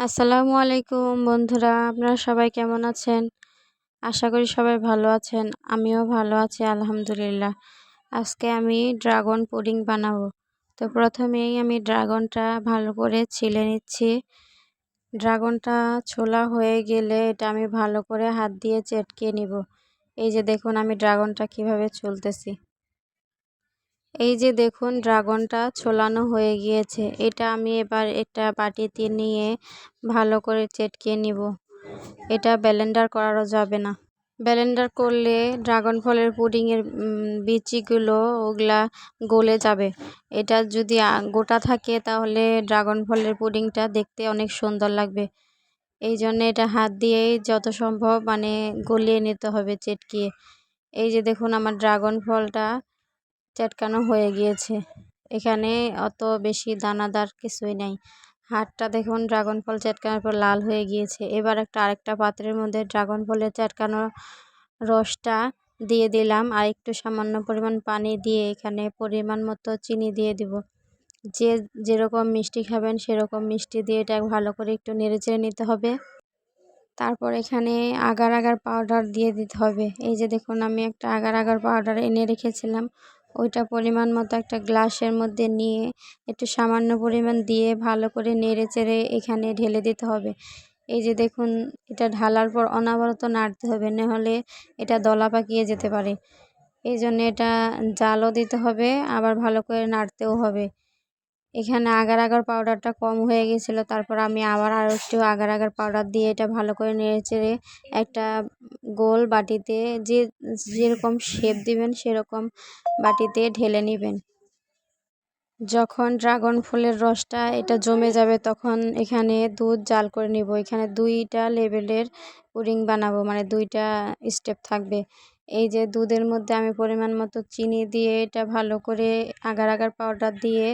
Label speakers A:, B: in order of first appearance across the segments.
A: আসসালামু আলাইকুম বন্ধুরা, আপনারা সবাই কেমন আছেন? আশা করি সবাই ভালো আছেন। আমিও ভালো আছি আলহামদুলিল্লাহ। আজকে আমি ড্রাগন পুডিং বানাবো। তো প্রথমেই আমি ড্রাগনটা ভালো করে ছিলে নিচ্ছি। ড্রাগনটা ছোলা হয়ে গেলে এটা আমি ভালো করে হাত দিয়ে চেটকে নিব। এই যে দেখুন আমি ড্রাগনটা কিভাবে ছুলতেছি। এই যে দেখুন ড্রাগনটা ছোলানো হয়ে গিয়েছে। এটা আমি এবার একটা বাটিতে নিয়ে ভালো করে চেটকে নিব। এটা ব্লেন্ডার করারও যাবে না। ব্লেন্ডার করলে ড্রাগন ফলের পুডিংয়ের বিচিগুলো ওগুলা গলে যাবে। এটা যদি গোটা থাকে তাহলে ড্রাগন ফলের পুডিংটা দেখতে অনেক সুন্দর লাগবে। এই জন্য এটা হাত দিয়েই যত সম্ভব গলিয়ে নিতে হবে চেটকিয়ে। এই যে দেখুন আমার ড্রাগন ফলটা চটকানো হয়ে গিয়েছে। এখানে অত বেশি দানাদার কিছুই নাই। হাতটা দেখুন ড্রাগন ফল চটকানোর পর লাল হয়ে গিয়েছে। এবার আরেকটা পাত্রের মধ্যে ড্রাগন ফলের চটকানো রসটা দিয়ে দিলাম আর একটু সামান্য পরিমাণ পানি দিয়ে এখানে পরিমাণ মতো চিনি দিয়ে দিব। যে যেরকম মিষ্টি খাবেন সেরকম মিষ্টি দিয়ে এটা ভালো করে একটু নেড়েচেড়ে নিতে হবে। তারপর এখানে আগার আগার পাউডার দিয়ে দিতে হবে। এই যে দেখুন আমি একটা আগার আগার পাউডার এনে রেখেছিলাম, ওইটা পরিমাণ মতো একটা গ্লাসের মধ্যে নিয়ে একটু সামান্য পরিমাণ দিয়ে ভালো করে নেড়ে চেড়ে এখানে ঢেলে দিতে হবে। এই যে দেখুন এটা ঢালার পর অনবরত নাড়তে হবে, নাহলে এটা দলা পাকিয়ে যেতে পারে। এই জন্য এটা জালও দিতে হবে, আবার ভালো করে নাড়তেও হবে। এখানে আগার আগার পাউডারটা কম হয়ে গেছিলো, তারপর আমি আবার আরও একটু আগার আগার পাউডার দিয়ে এটা ভালো করে নেড়েচেড়ে একটা গোল বাটিতে যেরকম শেপ দিবেন সেরকম বাটিতে ঢেলে নেবেন। যখন ড্রাগন ফলের রসটা এটা জমে যাবে তখন এখানে দুধ জাল করে নিব। এখানে 2টা লেভেলের পুডিং বানাবো, 2টা স্টেপ থাকবে। এই যে দুধের মধ্যে আমি পরিমাণ মতো চিনি দিয়ে এটা ভালো করে আগার আগার পাউডার দিয়ে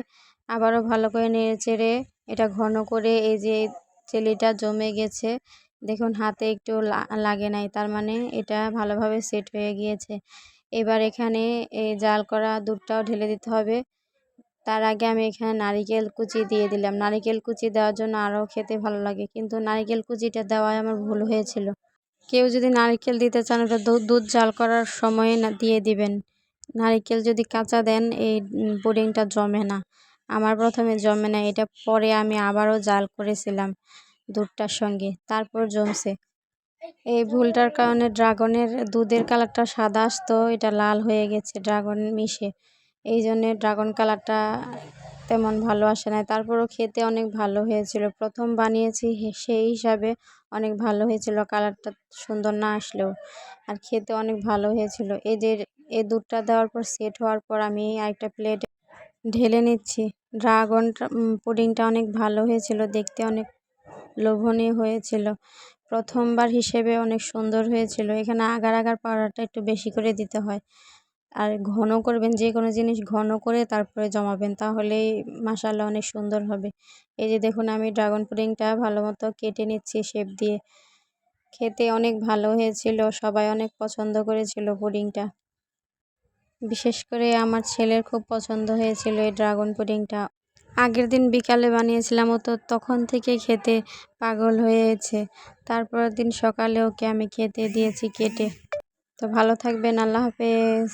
A: আবারও ভালো করে নেড়েচেড়ে এটা ঘন করে এই যে জেলিটা জমে গেছে। দেখুন হাতে একটু লাগে নাই, তার মানে এটা ভালোভাবে সেট হয়ে গিয়েছে। এবার এখানে এই জাল করা দুধটাও ঢেলে দিতে হবে। তার আগে আমি এখানে নারিকেল কুচি দিয়ে দিলাম। নারিকেল কুচি দেওয়ার জন্য আরও খেতে ভালো লাগে, কিন্তু নারিকেল কুচিটা দেওয়ায় আমার ভুল হয়েছিল। কেউ যদি নারিকেল দিতে চান ওটা দুধ জাল করার সময় দিয়ে দিবেন। নারিকেল যদি কাঁচা দেন এই পুডিংটা জমে না। আমার প্রথমে জমে না, এটা পরে আমি আবারও জাল করেছিলাম দুধটার সঙ্গে, তারপর জমছে। এই ভুলটার কারণে ড্রাগনের দুধের কালারটা সাদা আসতো, এটা লাল হয়ে গেছে ড্রাগন মিশে। এই জন্যে ড্রাগন কালারটা তেমন ভালো আসে না। তারপরও খেতে অনেক ভালো হয়েছিল। প্রথম বানিয়েছি সেই হিসাবে অনেক ভালো হয়েছিল, কালারটা সুন্দর না আসলেও, আর খেতে অনেক ভালো হয়েছিল। এই দুধটা দেওয়ার পর সেট হওয়ার পর আমি আরেকটা প্লেটে ঢেলে নিচ্ছি। ড্রাগন পুডিংটা অনেক ভালো হয়েছিল, দেখতে অনেক লোভনীয় হয়েছিল। প্রথমবার হিসেবে অনেক সুন্দর হয়েছিল। এখানে আগার আগার পাউডারটা একটু বেশি করে দিতে হয়, আর ঘন করবেন, যে কোনো জিনিস ঘন করে তারপরে জমাবেন, তাহলেই মাশাআল্লাহ অনেক সুন্দর হবে। এই যে দেখুন আমি ড্রাগন পুডিংটা ভালো মতো কেটে নিচ্ছি শেপ দিয়ে। খেতে অনেক ভালো হয়েছিল, সবাই অনেক পছন্দ করেছিল পুডিংটা। বিশেষ করে আমার ছেলের খুব পছন্দ হয়েছিল এই ড্রাগন পুডিংটা। আগের দিন বিকালে বানিয়েছিলাম, ও তো তখন থেকে খেতে পাগল হয়েছে। তারপরের দিন সকালে ওকে আমি খেতে দিয়েছি কেটে। তো ভালো থাকবেন, আল্লাহ হাফেজ।